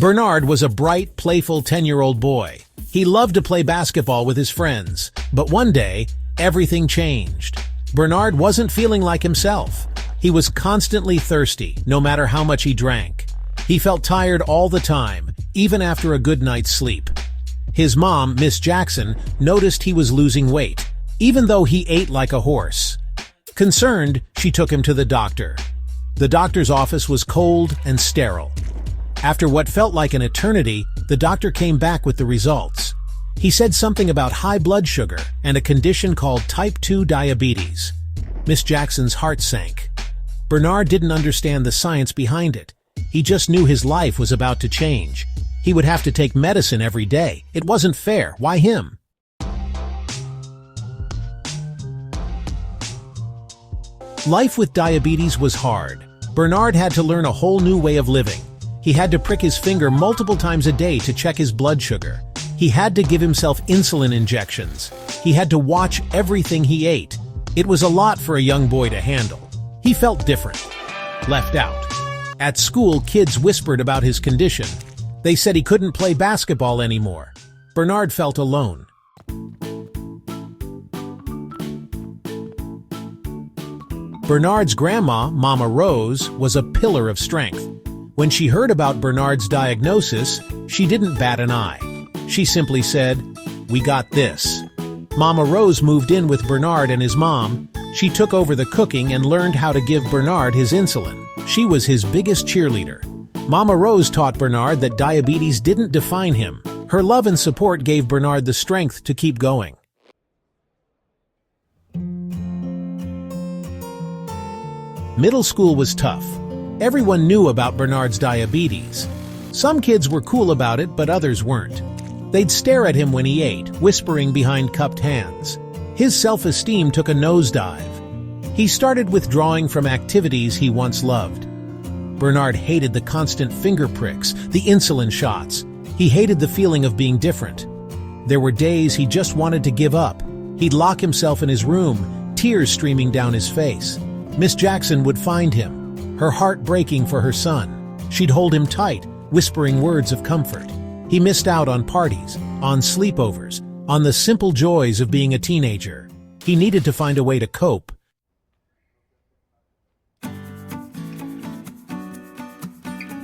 Bernard was a bright, playful 10-year-old boy. He loved to play basketball with his friends. But one day, everything changed. Bernard wasn't feeling like himself. He was constantly thirsty, no matter how much he drank. He felt tired all the time, even after a good night's sleep. His mom, Miss Jackson, noticed he was losing weight, even though he ate like a horse. Concerned, she took him to the doctor. The doctor's office was cold and sterile. After what felt like an eternity, the doctor came back with the results. He said something about high blood sugar and a condition called type 2 diabetes. Miss Jackson's heart sank. Bernard didn't understand the science behind it. He just knew his life was about to change. He would have to take medicine every day. It wasn't fair. Why him? Life with diabetes was hard. Bernard had to learn a whole new way of living. He had to prick his finger multiple times a day to check his blood sugar. He had to give himself insulin injections. He had to watch everything he ate. It was a lot for a young boy to handle. He felt different, left out. At school, kids whispered about his condition. They said he couldn't play basketball anymore. Bernard felt alone. Bernard's grandma, Mama Rose, was a pillar of strength. When she heard about Bernard's diagnosis, she didn't bat an eye. She simply said, "We got this." Mama Rose moved in with Bernard and his mom. She took over the cooking and learned how to give Bernard his insulin. She was his biggest cheerleader. Mama Rose taught Bernard that diabetes didn't define him. Her love and support gave Bernard the strength to keep going. Middle school was tough. Everyone knew about Bernard's diabetes. Some kids were cool about it, but others weren't. They'd stare at him when he ate, whispering behind cupped hands. His self-esteem took a nosedive. He started withdrawing from activities he once loved. Bernard hated the constant finger pricks, the insulin shots. He hated the feeling of being different. There were days he just wanted to give up. He'd lock himself in his room, tears streaming down his face. Miss Jackson would find him, her heart breaking for her son. She'd hold him tight, whispering words of comfort. He missed out on parties, on sleepovers, on the simple joys of being a teenager. He needed to find a way to cope.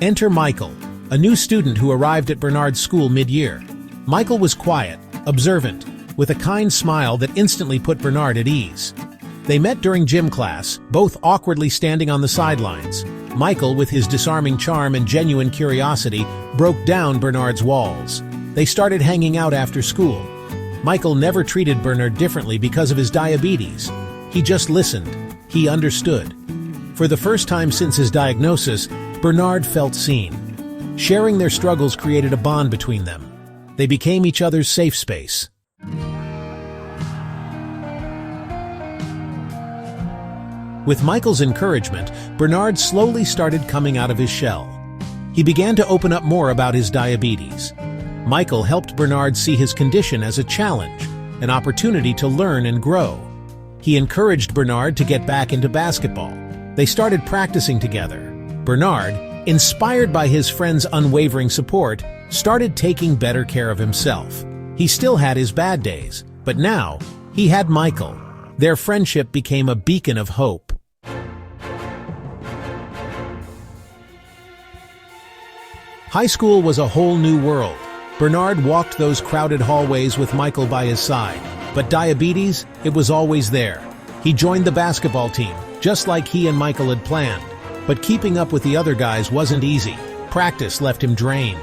Enter Michael, a new student who arrived at Bernard's school mid-year. Michael was quiet, observant, with a kind smile that instantly put Bernard at ease. They met during gym class, both awkwardly standing on the sidelines. Michael, with his disarming charm and genuine curiosity, broke down Bernard's walls. They started hanging out after school. Michael never treated Bernard differently because of his diabetes. He just listened. He understood. For the first time since his diagnosis, Bernard felt seen. Sharing their struggles created a bond between them. They became each other's safe space. With Michael's encouragement, Bernard slowly started coming out of his shell. He began to open up more about his diabetes. Michael helped Bernard see his condition as a challenge, an opportunity to learn and grow. He encouraged Bernard to get back into basketball. They started practicing together. Bernard, inspired by his friend's unwavering support, started taking better care of himself. He still had his bad days, but now he had Michael. Their friendship became a beacon of hope. High school was a whole new world. Bernard walked those crowded hallways with Michael by his side, but diabetes, it was always there. He joined the basketball team, just like he and Michael had planned. But keeping up with the other guys wasn't easy. Practice left him drained.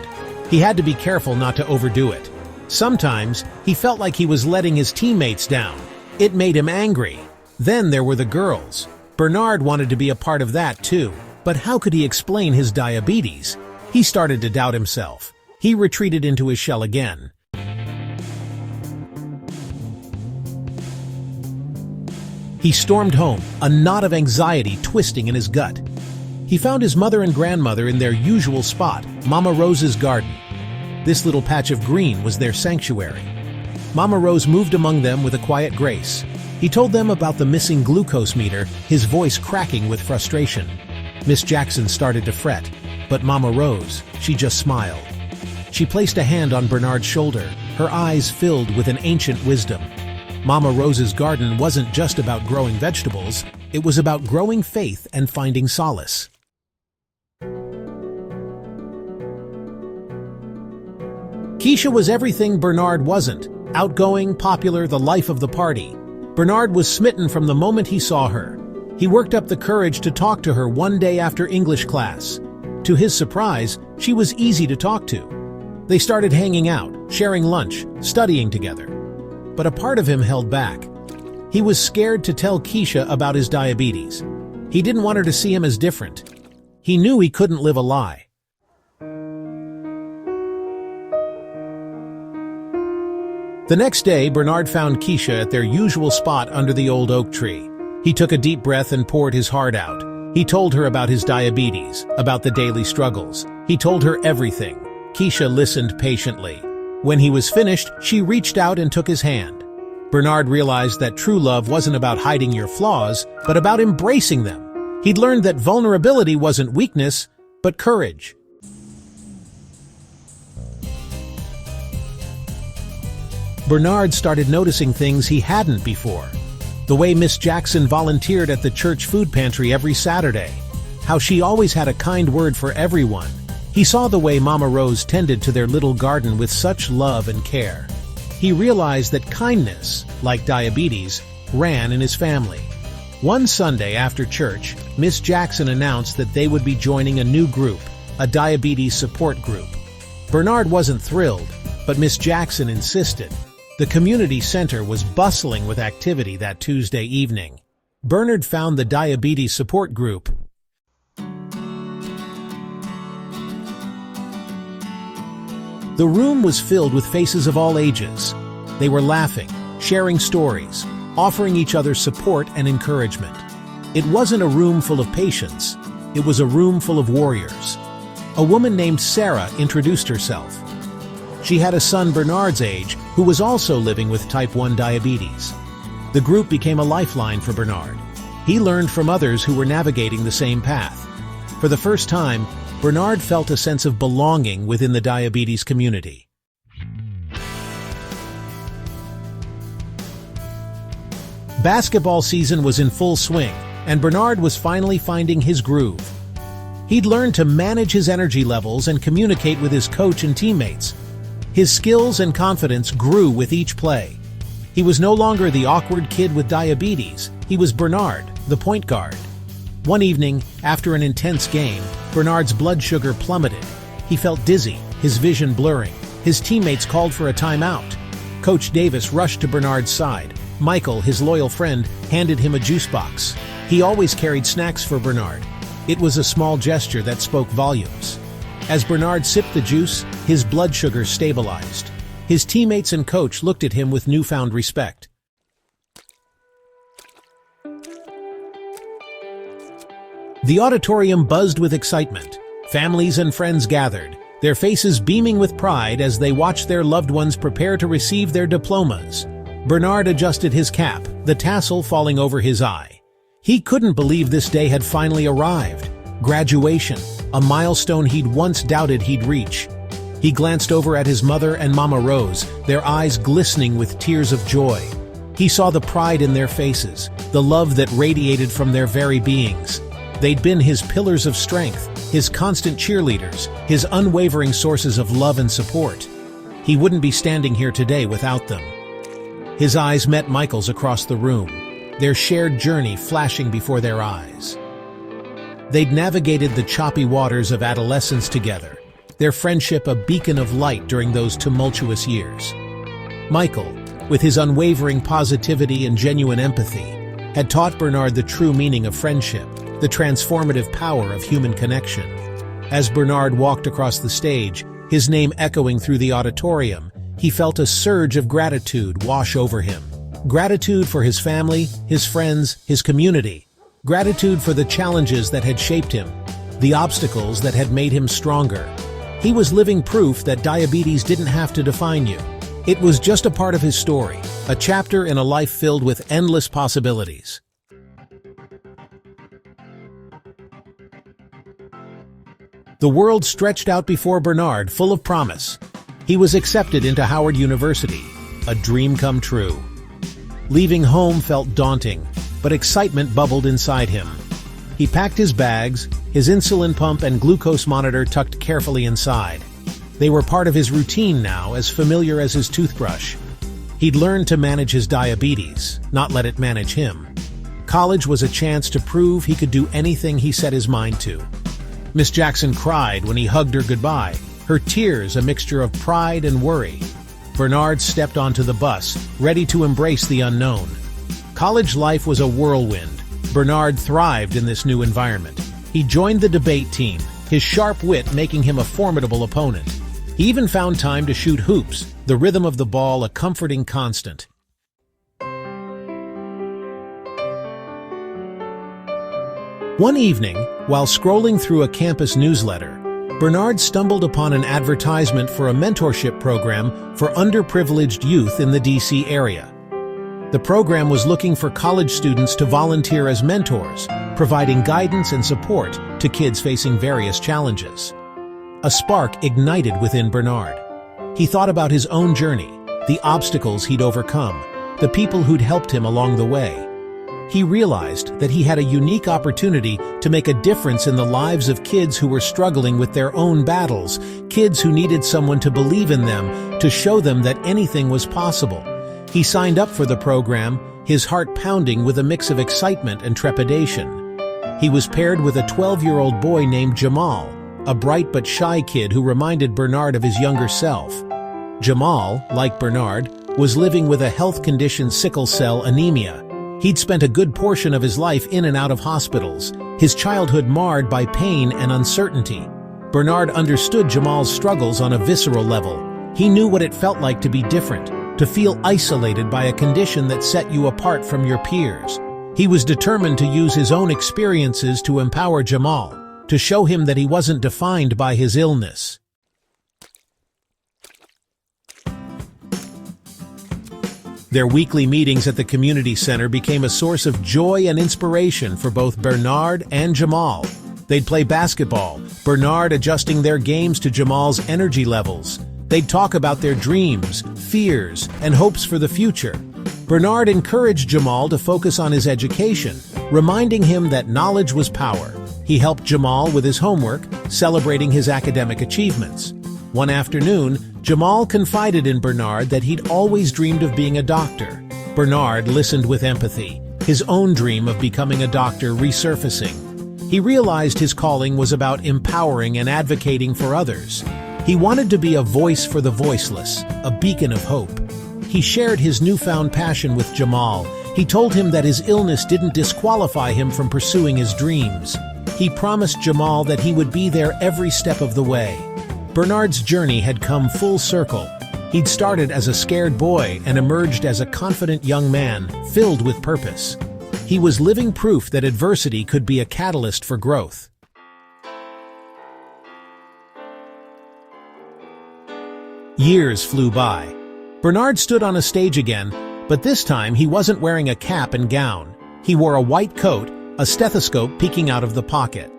He had to be careful not to overdo it. Sometimes, he felt like he was letting his teammates down. It made him angry. Then there were the girls. Bernard wanted to be a part of that too. But how could he explain his diabetes? He started to doubt himself. He retreated into his shell again. He stormed home, a knot of anxiety twisting in his gut. He found his mother and grandmother in their usual spot, Mama Rose's garden. This little patch of green was their sanctuary. Mama Rose moved among them with a quiet grace. He told them about the missing glucose meter, his voice cracking with frustration. Miss Jackson started to fret. But Mama Rose, she just smiled. She placed a hand on Bernard's shoulder, her eyes filled with an ancient wisdom. Mama Rose's garden wasn't just about growing vegetables, it was about growing faith and finding solace. Keisha was everything Bernard wasn't: outgoing, popular, the life of the party. Bernard was smitten from the moment he saw her. He worked up the courage to talk to her one day after English class. To his surprise, she was easy to talk to. They started hanging out, sharing lunch, studying together. But a part of him held back. He was scared to tell Keisha about his diabetes. He didn't want her to see him as different. He knew he couldn't live a lie. The next day, Bernard found Keisha at their usual spot under the old oak tree. He took a deep breath and poured his heart out. He told her about his diabetes, about the daily struggles. He told her everything. Keisha listened patiently. When he was finished, she reached out and took his hand. Bernard realized that true love wasn't about hiding your flaws, but about embracing them. He'd learned that vulnerability wasn't weakness, but courage. Bernard started noticing things he hadn't before. The way Miss Jackson volunteered at the church food pantry every Saturday. How she always had a kind word for everyone. He saw the way Mama Rose tended to their little garden with such love and care. He realized that kindness, like diabetes, ran in his family. One Sunday after church, Miss Jackson announced that they would be joining a new group, a diabetes support group. Bernard wasn't thrilled, but Miss Jackson insisted. The community center was bustling with activity that Tuesday evening. Bernard found the diabetes support group. The room was filled with faces of all ages. They were laughing, sharing stories, offering each other support and encouragement. It wasn't a room full of patients. It was a room full of warriors. A woman named Sarah introduced herself. She had a son Bernard's age who was also living with type 1 diabetes. The group became a lifeline for Bernard. He learned from others who were navigating the same path. For the first time, Bernard felt a sense of belonging within the diabetes community. Basketball season was in full swing, and Bernard was finally finding his groove. He'd learned to manage his energy levels and communicate with his coach and teammates. His skills and confidence grew with each play. He was no longer the awkward kid with diabetes. He was Bernard, the point guard. One evening, after an intense game, Bernard's blood sugar plummeted. He felt dizzy, his vision blurring. His teammates called for a timeout. Coach Davis rushed to Bernard's side. Michael, his loyal friend, handed him a juice box. He always carried snacks for Bernard. It was a small gesture that spoke volumes. As Bernard sipped the juice, his blood sugar stabilized. His teammates and coach looked at him with newfound respect. The auditorium buzzed with excitement. Families and friends gathered, their faces beaming with pride as they watched their loved ones prepare to receive their diplomas. Bernard adjusted his cap, the tassel falling over his eye. He couldn't believe this day had finally arrived. Graduation, a milestone he'd once doubted he'd reach. He glanced over at his mother and Mama Rose, their eyes glistening with tears of joy. He saw the pride in their faces, the love that radiated from their very beings. They'd been his pillars of strength, his constant cheerleaders, his unwavering sources of love and support. He wouldn't be standing here today without them. His eyes met Michael's across the room, their shared journey flashing before their eyes. They'd navigated the choppy waters of adolescence together, their friendship a beacon of light during those tumultuous years. Michael, with his unwavering positivity and genuine empathy, had taught Bernard the true meaning of friendship, the transformative power of human connection. As Bernard walked across the stage, his name echoing through the auditorium, he felt a surge of gratitude wash over him. Gratitude for his family, his friends, his community. Gratitude for the challenges that had shaped him, the obstacles that had made him stronger. He was living proof that diabetes didn't have to define you. It was just a part of his story, a chapter in a life filled with endless possibilities. The world stretched out before Bernard, full of promise. He was accepted into Howard University, a dream come true. Leaving home felt daunting, but excitement bubbled inside him. He packed his bags, his insulin pump and glucose monitor tucked carefully inside. They were part of his routine now, as familiar as his toothbrush. He'd learned to manage his diabetes, not let it manage him. College was a chance to prove he could do anything he set his mind to. Miss Jackson cried when he hugged her goodbye, her tears a mixture of pride and worry. Bernard stepped onto the bus, ready to embrace the unknown. College life was a whirlwind. Bernard thrived in this new environment. He joined the debate team, his sharp wit making him a formidable opponent. He even found time to shoot hoops, the rhythm of the ball a comforting constant. One evening, while scrolling through a campus newsletter, Bernard stumbled upon an advertisement for a mentorship program for underprivileged youth in the D.C. area. The program was looking for college students to volunteer as mentors, providing guidance and support to kids facing various challenges. A spark ignited within Bernard. He thought about his own journey, the obstacles he'd overcome, the people who'd helped him along the way. He realized that he had a unique opportunity to make a difference in the lives of kids who were struggling with their own battles, kids who needed someone to believe in them, to show them that anything was possible. He signed up for the program, his heart pounding with a mix of excitement and trepidation. He was paired with a 12-year-old boy named Jamal, a bright but shy kid who reminded Bernard of his younger self. Jamal, like Bernard, was living with a health condition, sickle cell anemia. He'd spent a good portion of his life in and out of hospitals, his childhood marred by pain and uncertainty. Bernard understood Jamal's struggles on a visceral level. He knew what it felt like to be different, to feel isolated by a condition that set you apart from your peers. He was determined to use his own experiences to empower Jamal, to show him that he wasn't defined by his illness. Their weekly meetings at the community center became a source of joy and inspiration for both Bernard and Jamal. They'd play basketball, Bernard adjusting their games to Jamal's energy levels. They'd talk about their dreams, fears, and hopes for the future. Bernard encouraged Jamal to focus on his education, reminding him that knowledge was power. He helped Jamal with his homework, celebrating his academic achievements. One afternoon, Jamal confided in Bernard that he'd always dreamed of being a doctor. Bernard listened with empathy, his own dream of becoming a doctor resurfacing. He realized his calling was about empowering and advocating for others. He wanted to be a voice for the voiceless, a beacon of hope. He shared his newfound passion with Jamal. He told him that his illness didn't disqualify him from pursuing his dreams. He promised Jamal that he would be there every step of the way. Bernard's journey had come full circle. He'd started as a scared boy and emerged as a confident young man, filled with purpose. He was living proof that adversity could be a catalyst for growth. Years flew by. Bernard stood on a stage again, but this time he wasn't wearing a cap and gown. He wore a white coat, a stethoscope peeking out of the pocket.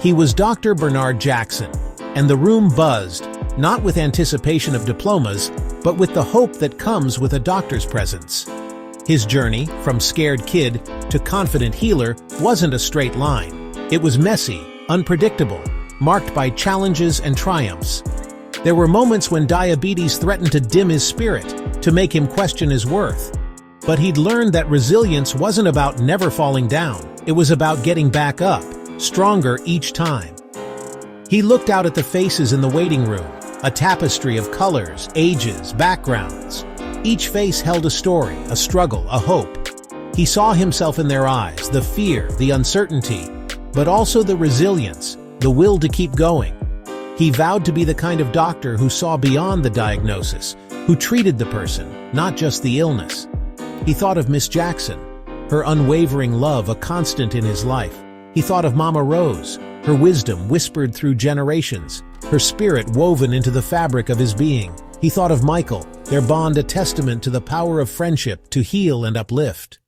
He was Dr. Bernard Jackson, and the room buzzed, not with anticipation of diplomas, but with the hope that comes with a doctor's presence. His journey, from scared kid to confident healer, wasn't a straight line. It was messy, unpredictable, marked by challenges and triumphs. There were moments when diabetes threatened to dim his spirit, to make him question his worth. But he'd learned that resilience wasn't about never falling down. It was about getting back up, stronger each time. He looked out at the faces in the waiting room, a tapestry of colors, ages, backgrounds. Each face held a story, a struggle, a hope. He saw himself in their eyes, the fear, the uncertainty, but also the resilience, the will to keep going. He vowed to be the kind of doctor who saw beyond the diagnosis, who treated the person, not just the illness. He thought of Miss Jackson, her unwavering love a constant in his life. He thought of Mama Rose, her wisdom whispered through generations, her spirit woven into the fabric of his being. He thought of Michael, their bond a testament to the power of friendship to heal and uplift.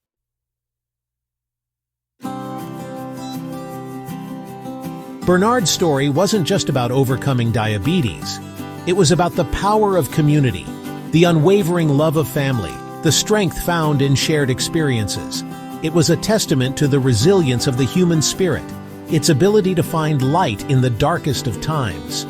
Bernard's story wasn't just about overcoming diabetes. It was about the power of community, the unwavering love of family, the strength found in shared experiences. It was a testament to the resilience of the human spirit, its ability to find light in the darkest of times.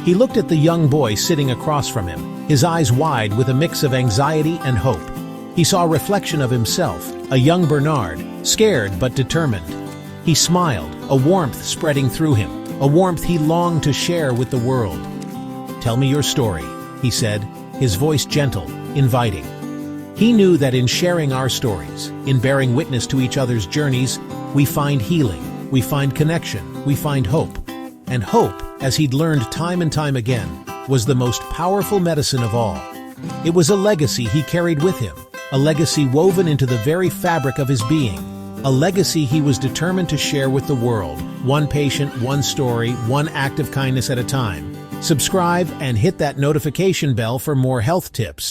He looked at the young boy sitting across from him, his eyes wide with a mix of anxiety and hope. He saw a reflection of himself, a young Bernard, scared but determined. He smiled, a warmth spreading through him, a warmth he longed to share with the world. "Tell me your story," he said, his voice gentle, inviting. He knew that in sharing our stories, in bearing witness to each other's journeys, we find healing, we find connection, we find hope. And hope, as he'd learned time and time again, was the most powerful medicine of all. It was a legacy he carried with him, a legacy woven into the very fabric of his being, a legacy he was determined to share with the world, one patient, one story, one act of kindness at a time. Subscribe and hit that notification bell for more health tips.